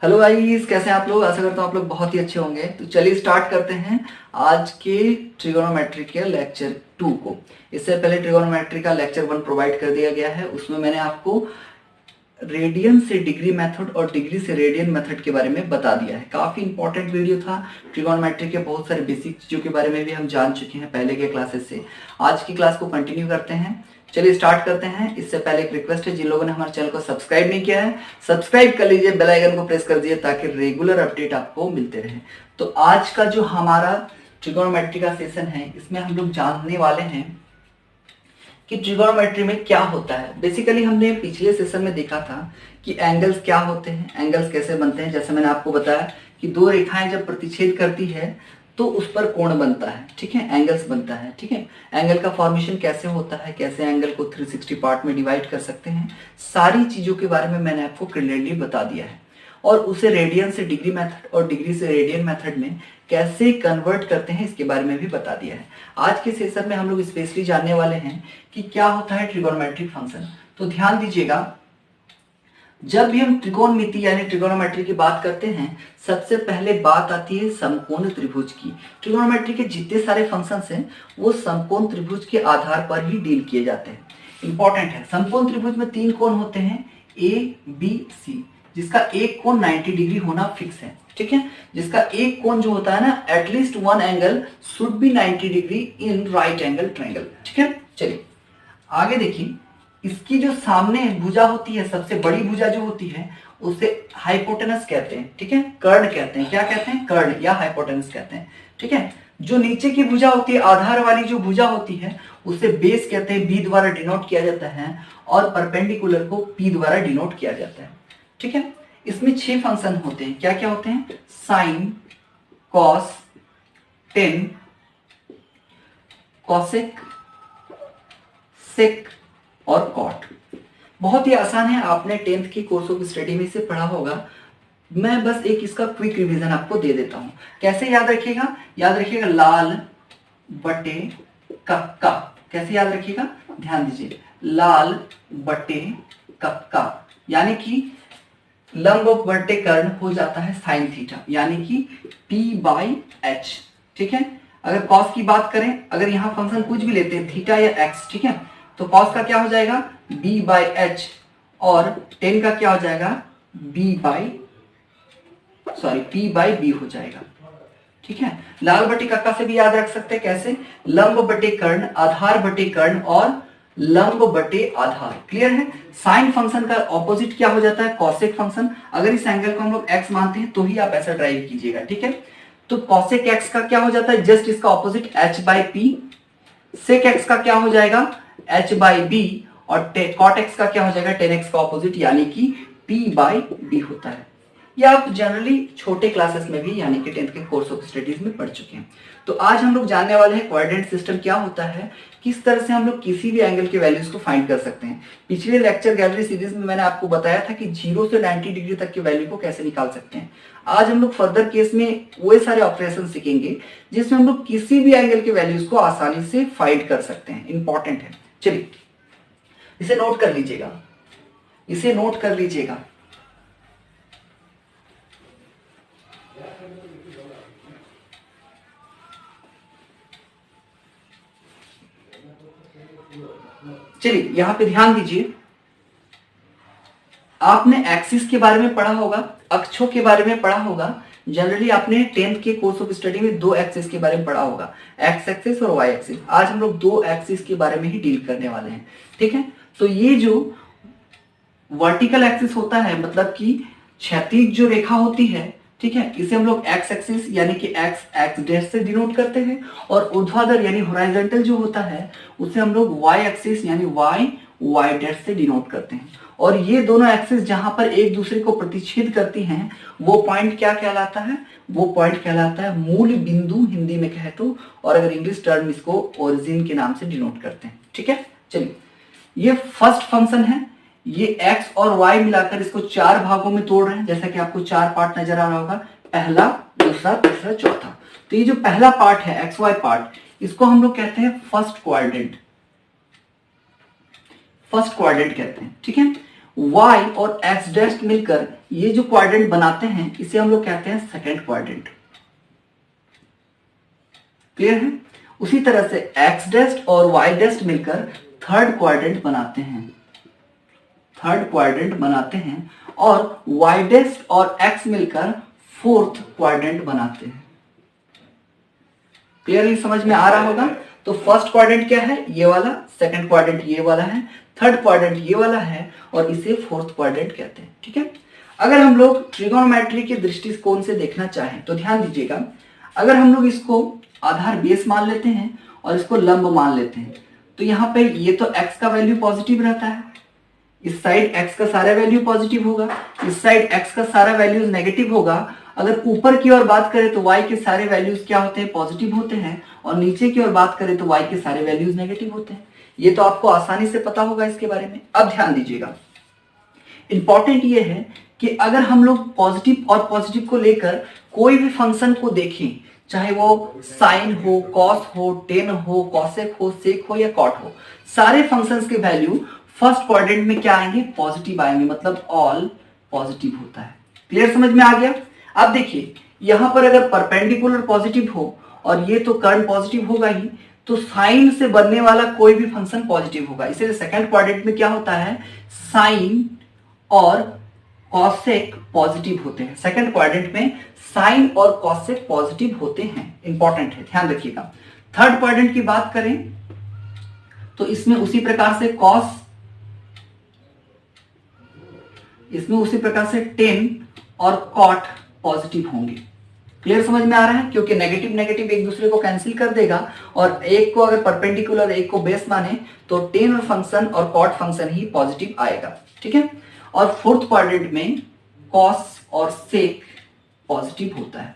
Hello guys, कैसे हैं आप लोग। आशा करता हूँ आप लोग बहुत ही अच्छे होंगे। तो चलिए स्टार्ट करते हैं आज के ट्रिगोनोमेट्री के लेक्चर 2 को। इससे पहले ट्रिगोनोमेट्री का लेक्चर 1 प्रोवाइड कर दिया गया है। उसमें मैंने आपको रेडियन से डिग्री मेथड और डिग्री से रेडियन मेथड के बारे में बता दिया है। काफी इंपॉर्टेंट वीडियो था। ट्रिगोनोमेट्री के बहुत सारे बेसिक चीजों के बारे में भी हम जान चुके हैं पहले के क्लासेस से। आज की क्लास को कंटिन्यू करते हैं। चलिए स्टार्ट करते हैं। इससे पहले एक रिक्वेस्ट है, जिन लोगों ने हमारे चैनल को सब्सक्राइब नहीं किया है सब्सक्राइब कर लीजिए, बेल आइकन को प्रेस कर दीजिए ताकि रेगुलर अपडेट आपको मिलते रहे। तो आज का जो हमारा ट्रिगोनोमेट्री का सेशन है, इसमें हम लोग जानने वाले हैं कि ट्रिगोनोमेट्री में क्या होता है। बेसिकली हमने पिछले सेशन में देखा था कि एंगल्स क्या होते हैं, एंगल्स कैसे बनते हैं। जैसे मैंने आपको बताया कि दो रेखाएं जब प्रतिच्छेद करती है तो उस पर कोण बनता है, ठीक है, एंगल्स बनता है, ठीक है। एंगल का फॉर्मेशन कैसे होता है, कैसे एंगल को 360 पार्ट में डिवाइड कर सकते हैं, सारी चीजों के बारे में मैंने आपको क्लियरली बता दिया है। और उसे रेडियन से डिग्री मेथड और डिग्री से रेडियन मेथड में कैसे कन्वर्ट करते हैं इसके बारे में भी बता दिया है। आज के सेशन में हम लोग स्पेशली जानने वाले हैं कि क्या होता है ट्रिगोनोमेट्रिक फंक्शन। तो ध्यान दीजिएगा, जब भी हम त्रिकोणमिति यानी ट्रिगोनोमेट्री की बात करते हैं, सबसे पहले बात आती है समकोण त्रिभुज की। ट्रिगोनोमेट्री के जितने सारे फंक्शंस हैं वो समकोण त्रिभुज के आधार पर ही डील किए जाते हैं। इंपॉर्टेंट है, समकोण त्रिभुज में 3 कोण होते हैं, ए बी सी, जिसका एक कोण 90 डिग्री होना फिक्स है, ठीक है। जिसका एक कोण जो होता है ना, at least one angle should be 90 degree in right angle triangle, ठीक है। चलिए आगे देखिए, इसकी जो सामने भुजा होती है, सबसे बड़ी भुजा जो होती है उसे हाइपोटेनस कहते हैं, ठीक है, कर्ण कहते हैं। क्या कहते हैं? कर्ण या हाइपोटेनस कहते हैं, ठीक है। जो नीचे की भुजा होती है, आधार वाली जो भुजा होती है, उसे बेस कहते हैं, बी द्वारा डिनोट किया जाता है, और परपेंडिकुलर को पी द्वारा डिनोट किया जाता है, ठीक है। इसमें 6 फंक्शन होते हैं। क्या क्या होते हैं? साइन, कॉस, टेन, कॉसेक, सेक और कॉट। बहुत ही आसान है, आपने 10th की कोर्स ऑफ स्टडी में इसे पढ़ा होगा। मैं बस एक इसका क्विक रिवीजन आपको दे देता हूं। कैसे याद रखिएगा? याद रखिएगा लाल बटे कक्का। कैसे याद रखिएगा? ध्यान दीजिए, लाल बटे कक्का, यानी कि लंब बटे कर्ण हो जाता है साइन थीटा, यानी कि p/h, ठीक है। अगर कॉस की बात करें, अगर यहां फंक्शन कुछ भी लेते हैं, थीटा या एक्स, ठीक है, तो कॉस का क्या हो जाएगा? b/h, और टेन का क्या हो जाएगा? p/b हो जाएगा, ठीक है। लाल बटे कक्का से भी याद रख सकते हैं। कैसे? लंब बटे कर्ण, आधार बटे कर्ण और लंब बटे आधार। क्लियर है? साइन फंक्शन का ऑपोजिट क्या हो जाता है? Cosec function. अगर इस एंगल को हम लोग x मानते हैं तो ही आप ऐसा ड्राइव कीजिएगा, ठीक है। तो कॉसेक x का क्या हो जाता है? जस्ट इसका ऑपोजिट h/p। सेक x का क्या हो जाएगा? h/b। और कॉट x का क्या हो जाएगा? tan x का ऑपोजिट, यानी कि p/b होता है। ये आप जनरली छोटे क्लासेस में भी, यानी कि 10th के कोर्स ऑफ स्टडीज में पढ़ चुके हैं। तो आज हम लोग जानने वाले हैं कोऑर्डिनेट सिस्टम क्या होता है, किस तरह से हम लोग किसी भी एंगल के वैल्यूज को फाइंड कर सकते हैं। पिछले लेक्चर गैलरी सीरीज में मैंने आपको बताया था कि 0 से 90 डिग्री तक के वैल्यू को कैसे निकाल सकते हैं। आज हम लोग फर्दर केस में वो सारे ऑपरेशन सीखेंगे जिसमें हम लोग किसी भी एंगल के वैल्यूज को आसानी से फाइंड कर सकते हैं। इंपॉर्टेंट है, चलिए इसे नोट कर लीजिएगा, इसे नोट कर लीजिएगा। चलिए यहां पे ध्यान दीजिए, आपने एक्सिस के बारे में पढ़ा होगा, अक्षों के बारे में पढ़ा होगा। जनरली आपने 10th के कोर्स ऑफ स्टडी में 2 एक्सिस के बारे में पढ़ा होगा, एक्स एक्सिस और वाई एक्सिस। आज हम लोग 2 एक्सिस के बारे में ही डील करने वाले हैं, ठीक है। तो ये जो वर्टिकल एक्सिस होता है, मतलब कि क्षैतिज जो रेखा होती है, ठीक है, इसे हम लोग एक्स एक्सिस यानी कि एक्स एक्स डैश से डिनोट करते हैं, और ऊर्ध्वाधर यानी हॉरिजॉन्टल जो होता है उसे हम लोग वाई एक्सिस यानी वाई वाई डैश से डिनोट करते हैं। और ये दोनों एक्सिस जहां पर एक दूसरे को प्रतिच्छेद करती हैं, वो पॉइंट क्या कहलाता है? वो पॉइंट कहलाता है मूल बिंदु, हिंदी में कहे तो, और अगर इंग्लिश टर्म इसको ओरिजिन के नाम से डिनोट करते हैं, ठीक है। चलिए ये फर्स्ट फंक्शन है, ये x और y मिलाकर इसको 4 भागों में तोड़ रहे हैं, जैसा कि आपको 4 पार्ट नजर आ रहा होगा, पहला, दूसरा, तीसरा, चौथा। तो ये जो पहला पार्ट है एक्स वाई पार्ट, इसको हम लोग कहते हैं फर्स्ट क्वाड्रेंट, फर्स्ट क्वाड्रेंट कहते हैं, ठीक है। y और x डैश मिलकर ये जो क्वाड्रेंट बनाते हैं इसे हम लोग कहते हैं सेकंड क्वाड्रेंट। क्लियर है? उसी तरह से x डैश और y डैश मिलकर थर्ड क्वाड्रेंट बनाते हैं, थर्ड क्वाड्रेंट बनाते हैं, और y डैश और x मिलकर फोर्थ क्वाड्रेंट बनाते हैं। क्लियरली समझ में आ रहा होगा? तो फर्स्ट क्वाड्रेंट क्या है? ये वाला, सेकंड क्वाड्रेंट ये वाला है, थर्ड क्वाड्रेंट ये वाला है, और इसे फोर्थ क्वाड्रेंट कहते हैं। ठीक है? अगर हम लोग ट्रिगोनोमेट्री के दृष्टिकोण से देखना चाहें तो ध्यान दीजिएगा, अगर हम लोग इसको आधार बेस मान लेते हैं और इसको लंब मान लेते हैं तो यहाँ पे ये तो x का वैल्यू पॉजिटिव रहता है, इस साइड x का सारा वैल्यू पॉजिटिव होगा, इस साइड x का सारा वैल्यूज नेगेटिव होगा। अगर ऊपर की ओर बात करें तो y के सारे वैल्यूज क्या होते हैं? पॉजिटिव होते हैं, और नीचे की ओर बात करें तो y के सारे वैल्यूज नेगेटिव होते हैं। ये तो आपको आसानी से पता होगा इसके बारे में। अब ध्यान दीजिएगा, इंपॉर्टेंट ये है कि अगर हम लोग पॉजिटिव और पॉजिटिव को लेकर कोई भी फंक्शन को देखें, चाहे वो साइन हो, कॉस हो, टेन हो, कॉसेक हो, सेक हो या कॉट हो, सारे फंक्शंस के वैल्यू फर्स्ट क्वाड्रेंट में क्या आएंगे? पॉजिटिव आएंगे, मतलब ऑल पॉजिटिव होता है। क्लियर समझ में आ गया? अब देखिए, यहां पर अगर परपेंडिकुलर पॉजिटिव हो और ये तो कर्न पॉजिटिव होगा ही, तो साइन से बनने वाला कोई भी फंक्शन पॉजिटिव होगा। इसलिए सेकंड क्वाड्रेंट में क्या होता है? साइन और कॉसेक पॉजिटिव होते हैं। सेकंड क्वाड्रेंट में साइन और कॉसेक पॉजिटिव होते हैं, इंपॉर्टेंट है, ध्यान रखिएगा। थर्ड क्वाड्रेंट की बात करें तो इसमें उसी प्रकार से कॉस, इसमें उसी प्रकार से टेन और कॉट पॉजिटिव होंगे। क्लियर समझ में आ रहा है? क्योंकि नेगेटिव नेगेटिव एक दूसरे को कैंसिल कर देगा, और एक को अगर परपेंडिकुलर एक को बेस माने तो टेन और फंक्शन और कॉट फंक्शन ही पॉजिटिव आएगा। ठीक है? और फोर्थ क्वाड्रेंट में कॉस और सेक पॉजिटिव होता है।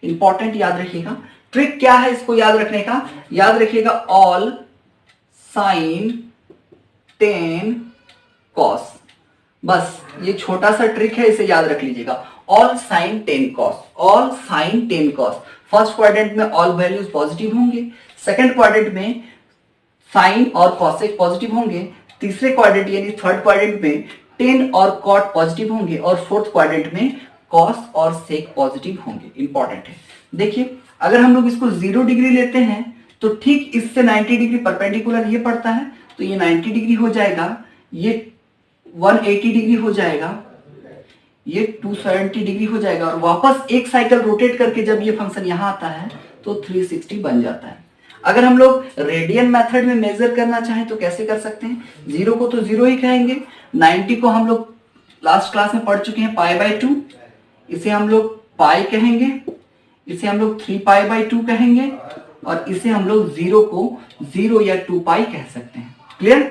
इंपॉर्टेंट याद रखिएगा। ट्रिक क्या है इसको याद रखने का? याद रखिएगा, ऑल साइन टेन कॉस। बस ये छोटा सा ट्रिक है, इसे याद रख लीजिएगा। All sine tan cos, all sine tan cos. First quadrant में ऑल वैल्यूज पॉजिटिव होंगे, सेकंड क्वाड्रेंट में साइन और कॉसेक पॉजिटिव होंगे, तीसरे क्वाड्रेंट यानी थर्ड क्वाड्रेंट में टेन और कॉट पॉजिटिव होंगे, और फोर्थ क्वाड्रेंट में कॉस और सेक पॉजिटिव होंगे। इंपॉर्टेंट है। देखिए, अगर हम लोग इसको 0 डिग्री लेते हैं तो ठीक इससे 90 डिग्री परपेंडिकुलर ये पड़ता है, तो ये 90 डिग्री हो जाएगा, ये 180 डिग्री हो जाएगा, ये 270 डिग्री हो जाएगा, और वापस एक साइकिल रोटेट करके जब ये फंक्शन यहां आता है तो 360 बन जाता है। अगर हम लोग रेडियन मेथड में मेजर करना चाहें तो कैसे कर सकते हैं? 0 को तो 0 ही कहेंगे, 90 को हम लोग लास्ट क्लास में पढ़ चुके हैं π/2, इसे हम लोग पाई कहेंगे, इसे हम लोग 3π/2 कहेंगे, और इसे हम लोग 0 को 0 या 2π कह सकते हैं। क्लियर?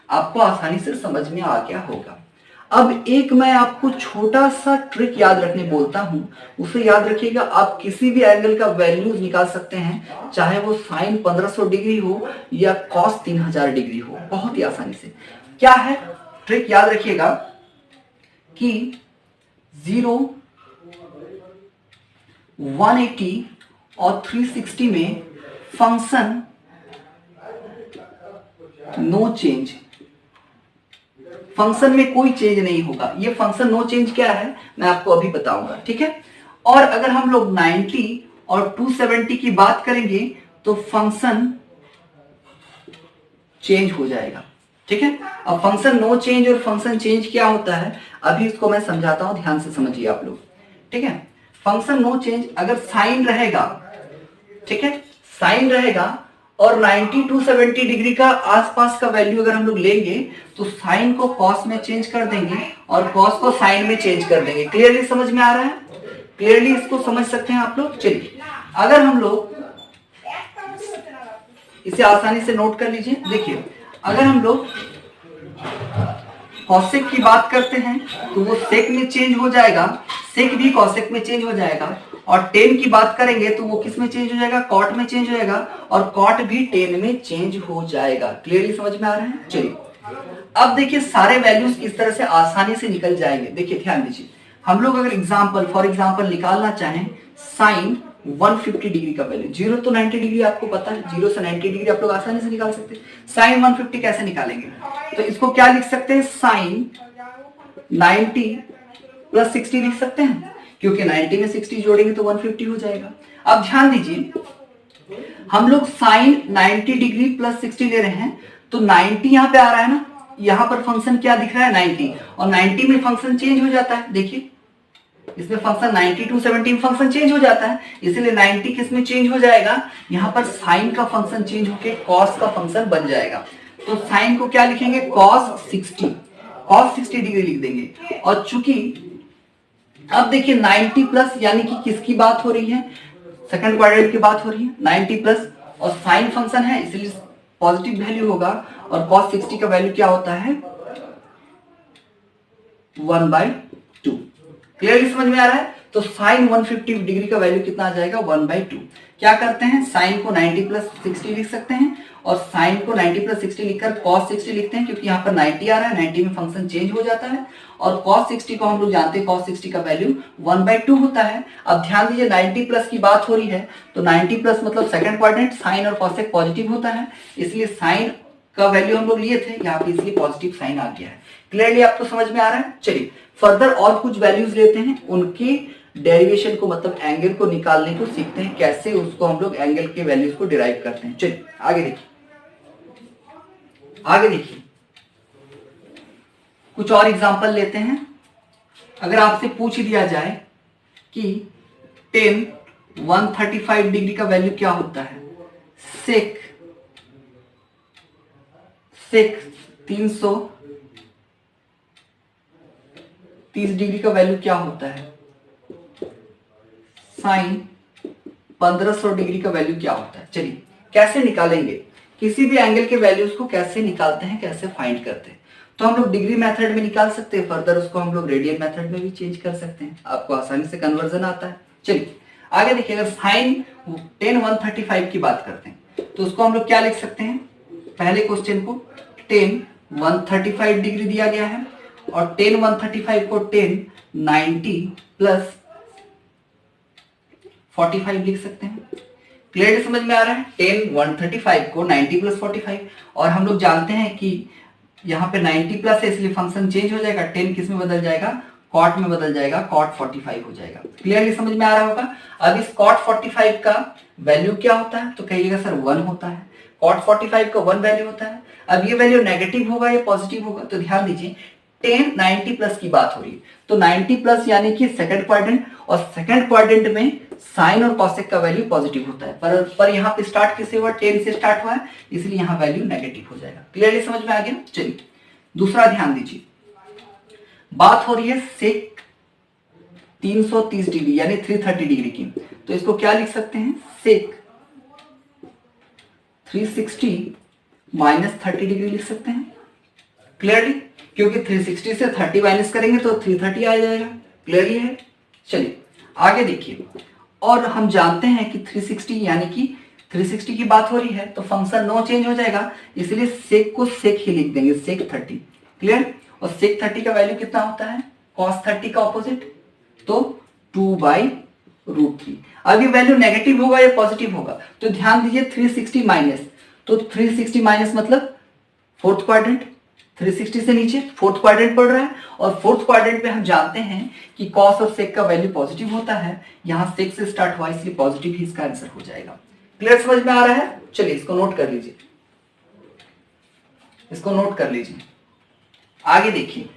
आपको आसानी से समझ में आ गया होगा। अब एक मैं आपको छोटा सा ट्रिक याद रखने बोलता हूं, उसे याद रखिएगा। आप किसी भी एंगल का वैल्यूज निकाल सकते हैं, चाहे वो साइन 1500 डिग्री हो या कॉस 3000 डिग्री हो, बहुत ही आसानी से। क्या है ट्रिक? याद रखिएगा कि 0, 180 और 360 में फंक्शन नो चेंज, फंक्शन में कोई चेंज नहीं होगा। ये फंक्शन नो चेंज क्या है मैं आपको अभी बताऊंगा। ठीक है? और अगर हम लोग 90 और 270 की बात करेंगे तो फंक्शन चेंज हो जाएगा। ठीक है? अब फंक्शन नो चेंज और फंक्शन चेंज क्या होता है अभी इसको मैं समझाता हूं, ध्यान से समझिए आप लोग। ठीक है? फंक्शन नो चेंज, अगर साइन रहेगा, ठीक है, साइन रहेगा और 90 टू 70 डिग्री का आसपास का वैल्यू अगर हम लोग लेंगे तो साइन को कॉस में चेंज कर देंगे और कॉस को साइन में चेंज कर देंगे। क्लियरली समझ में आ रहा है? क्लियरली इसको समझ सकते हैं आप लोग? चलिए, अगर हम लोग इसे आसानी से नोट कर लीजिए। देखिए, अगर हम लोग कॉसेक की बात करते हैं तो वो सेक में चेंज हो जाएगा, सेक भी कॉसेक में चेंज हो जाएगा, और टेन की बात करेंगे तो वो किस में चेंज हो जाएगा? कॉट में चेंज हो जाएगा, और कॉट भी टेन में चेंज हो जाएगा। क्लियरली समझ में आ रहा है? चलिए, अब देखिए सारे वैल्यूज इस तरह से आसानी से निकल जाएंगे। देखिए ध्यान दीजिए, हम लोग अगर फॉर एग्जाम्पल निकालना चाहें साइन 150 डिग्री का वैल्यू, 0 तो 90 डिग्री आपको पता है, 0 से 90 डिग्री आप लोग आसानी से निकाल सकते हैं। साइन 150 कैसे निकालेंगे? तो इसको क्या लिख सकते हैं? साइन 90 प्लस 60 लिख सकते हैं, क्योंकि 90 में 60 जोड़ेंगे तो 150 हो जाएगा। अब ध्यान दीजिए, हम लोग साइन 90 डिग्री प्लस 60 ले रहे हैं, तो 90 यहां पे आ रहा है ना, यहां पर फंक्शन क्या दिख रहा है 90, और 90 में फंक्शन चेंज हो जाता है। देखिए इसमें फंक्शन 90 टू 70 फंक्शन चेंज हो जाता है, इसलिए 90 किस में चेंज हो जाएगा, यहां पर साइन का फंक्शन चेंज होकर कॉस का फंक्शन बन जाएगा। तो साइन को क्या लिखेंगे, कॉस 60 डिग्री लिख देंगे। और चूंकि अब देखिए 90 प्लस यानी कि किसकी बात हो रही है, सेकंड क्वाड्रेंट की बात हो रही है, 90 प्लस और साइन फंक्शन है इसलिए पॉजिटिव वैल्यू होगा, और cos 60 का वैल्यू क्या होता है 1/2। क्लियरली समझ में आ रहा है। तो साइन 150 डिग्री का वैल्यू कितना आ जाएगा 1/2। क्या करते हैं, साइन को 90 प्लस 60 लिख सकते हैं, और साइन को 90 प्लस 60 लिखकर cos 60 लिखते हैं, क्योंकि यहाँ पर 90 आ रहा है, 90 में फंक्शन चेंज हो जाता है, और cos 60 को हम लोग जानते हैं cos 60 का वैल्यू 1/2 होता है। अब ध्यान दीजिए 90 प्लस की बात हो रही है, तो 90 प्लस मतलब सेकंड क्वाड्रेंट, साइन और cosec पॉजिटिव होता है, इसलिए साइन का वैल्यू हम लोग लिए थे यहाँ पे, इसलिए पॉजिटिव साइन आ गया है। क्लियरली आपको समझ में आ रहा है। चलिए फर्दर और कुछ वैल्यूज लेते हैं, उनकी डेरिवेशन को मतलब एंगल को निकालने को सीखते हैं, कैसे उसको हम लोग एंगल के वैल्यूज को डिराइव करते हैं। चलिए आगे देखिए कुछ और एग्जांपल लेते हैं। अगर आपसे पूछ दिया जाए कि tan 135 डिग्री का वैल्यू क्या होता है, sec 330 डिग्री का वैल्यू क्या होता है, साइन 1500 डिग्री का वैल्यू क्या होता है। चलिए कैसे निकालेंगे, किसी भी एंगल के वैल्यूज को कैसे निकालते हैं, कैसे फाइंड करते हैं। तो हम लोग डिग्री मेथड में निकाल सकते हैं, फर्दर उसको हम लोग रेडियन मेथड में भी चेंज कर सकते हैं, आपको आसानी से कन्वर्जन आता है। चलिए आगे देखिए, अगर साइन tan 135 की बात करते हैं तो उसको हम लोग क्या लिख सकते हैं, पहले क्वेश्चन को tan 135 डिग्री दिया गया है, और tan 135 को tan 90 प्लस 45 लिख सकते हैं। क्लियरली समझ में आ रहा है। tan 135 को 90 प्लस 45, और हम लोग जानते हैं कि यहाँ पे 90 प्लस है इसलिए फंक्शन चेंज हो जाएगा, 10 किस में बदल जाएगा, कॉट में बदल जाएगा, कॉट 45 हो जाएगा। क्लियरली समझ में आ रहा होगा। अब इस कॉट 45 का वैल्यू क्या होता है, तो कहिएगा सर 1 होता है, कॉट 45 का 1 वैल्यू होता है। अब ये वैल्यू नेगेटिव होगा या पॉजिटिव होगा, तो ध्यान दीजिए tan 90 प्लस की बात हो रही है, तो 90 प्लस यानी कि सेकंड क्वाड्रेंट, और सेकंड क्वाड्रेंट में साइन और कॉसेक का वैल्यू पॉजिटिव होता है, पर यहाँ पे स्टार्ट किससे हुआ, 10 से स्टार्ट हुआ है, इसलिए यहाँ वैल्यू नेगेटिव हो जाएगा। क्लियरली समझ में आ गया। चलिए दूसरा ध्यान दीजिए, बात हो रही है सेक 330 डिग्री यानी 330 डिग्री की, तो इसको क्या लिख सकते हैं, सेक 360 माइनस 30 डिग्री लिख सकते हैं। क्लियरली, क्योंकि 360 से 30 माइनस करेंगे तो 330 आ जाएगा। क्लियरली है। चलिए आगे देखिए, और हम जानते हैं कि 360 यानी कि 360 की बात हो रही है तो फंक्शन नो चेंज हो जाएगा, इसलिए सेक को सेक ही लिख देंगे, सेक 30। क्लियर। और सेक 30 का वैल्यू कितना होता है, कॉस 30 का ऑपोजिट, तो 2/√3। अब ये वैल्यू नेगेटिव होगा या पॉजिटिव होगा, तो ध्यान दीजिए 360 माइनस, तो 360 माइनस मतलब फोर्थ क्वाड्रेंट, 360 से नीचे फोर्थ क्वाड्रेंट पड़ रहा है, और फोर्थ क्वाड्रेंट में हम जानते हैं कि कॉस और सेक का वैल्यू पॉजिटिव होता है, यहां सेक से स्टार्ट हुआ इसलिए पॉजिटिव ही इसका आंसर हो जाएगा। क्लियर, समझ में आ रहा है। चलिए इसको नोट कर लीजिए, इसको नोट कर लीजिए। आगे देखिए,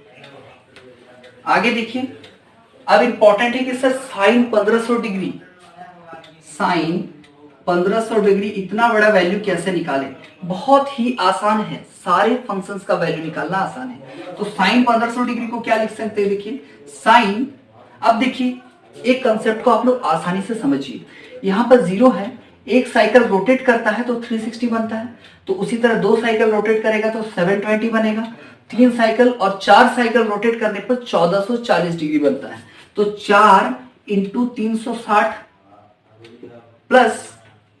आगे देखिए, अब इंपॉर्टेंट है कि sir sine 1500 degree, sine 1500 degree इतना बड़ा वैल्यू कैसे निकालें। बहुत ही आसान है, सारे फंक्शंस का वैल्यू निकालना आसान है। तो साइन 1500 डिग्री को क्या लिख सकते हैं, देखिए साइन, अब देखिए एक कंसेप्ट को आप लोग आसानी से समझिए, यहां पर 0 है, एक साइकिल रोटेट करता है तो 360 बनता है, तो उसी तरह 2 साइकिल रोटेट करेगा तो 720 बनेगा, 3 साइकिल और 4 साइकिल रोटेट करने पर 1440 डिग्री बनता है। तो 4 इंटू 360 प्लस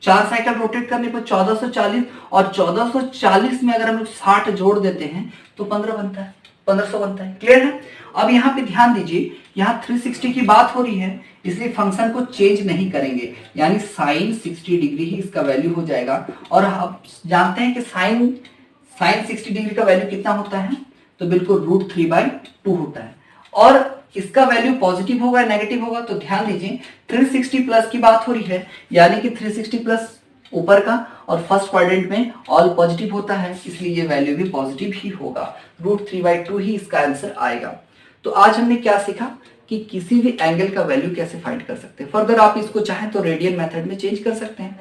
4 साइकिल रोटेट करने पर 1440, और 1440 में अगर हम लोग 60 जोड़ देते हैं तो 15 बनता है, 1500 बनता है। क्लियर है। अब यहाँ पे ध्यान दीजिए, यहाँ 360 की बात हो रही है इसलिए फंक्शन को चेंज नहीं करेंगे, यानी साइन 60 डिग्री ही इसका वैल्यू हो जाएगा। और आप जानते हैं कि साइन 60 डिग्री का वैल्यू कितना होता है, तो बिल्कुल √3/2 होता है। और इसका वैल्यू पॉजिटिव होगा या नेगेटिव होगा, तो ध्यान दीजिए 360 प्लस की बात हो रही है, यानी कि 360 प्लस ऊपर का और फर्स्ट क्वाड्रेंट में ऑल पॉजिटिव होता है, इसलिए ये वैल्यू भी पॉजिटिव ही होगा। √3/2 ही इसका आंसर आएगा। तो आज हमने क्या सीखा कि किसी भी एंगल का वैल्यू कैसे फाइंड कर सकते हैं। फर्दर आप इसको चाहें तो रेडियन मेथड में चेंज कर सकते हैं,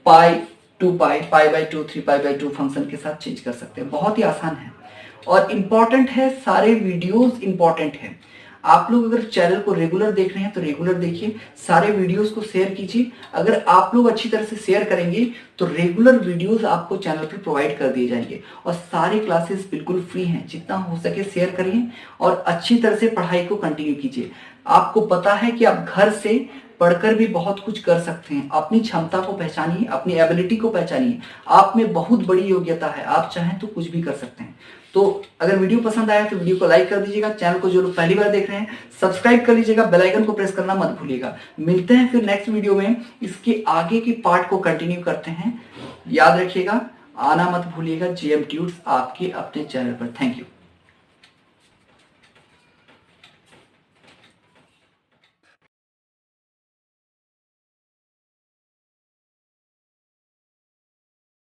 पाई, 2 पाई, π/2, 3π/2 फंक्शन के साथ चेंज कर सकते हैं। बहुत ही आसान है और इंपॉर्टेंट है, सारे वीडियोस इंपॉर्टेंट है। आप लोग अगर चैनल को रेगुलर देख रहे हैं तो रेगुलर देखिए, सारे वीडियोस को शेयर कीजिए। अगर आप लोग अच्छी तरह से शेयर करेंगे तो रेगुलर वीडियोस आपको चैनल पर प्रोवाइड कर दिए जाएंगे और सारी क्लासेस बिल्कुल फ्री हैं। जितना हो सके शेयर करिए और अच्छी तरह से पढ़ाई को कंटिन्यू कीजिए। आपको पता है कि आप घर से पढ़कर भी बहुत कुछ कर सकते हैं। अपनी क्षमता को पहचानिए, अपनी एबिलिटी को पहचानिए। आप में बहुत बड़ी योग्यता है, आप चाहें तो कुछ भी कर सकते हैं। तो अगर वीडियो पसंद आया तो वीडियो को लाइक कर दीजिएगा। चैनल को जो लोग पहली बार देख रहे हैं सब्सक्राइब कर लीजिएगा, बेल आइकन को प्रेस करना मत भूलिएगा। मिलते हैं फिर नेक्स्ट वीडियो में, इसके आगे की पार्ट को कंटिन्यू करते हैं। याद रखिएगा, आना मत भूलिएगा। GM ट्यूट्स आपके अपने चैनल पर। Thank you.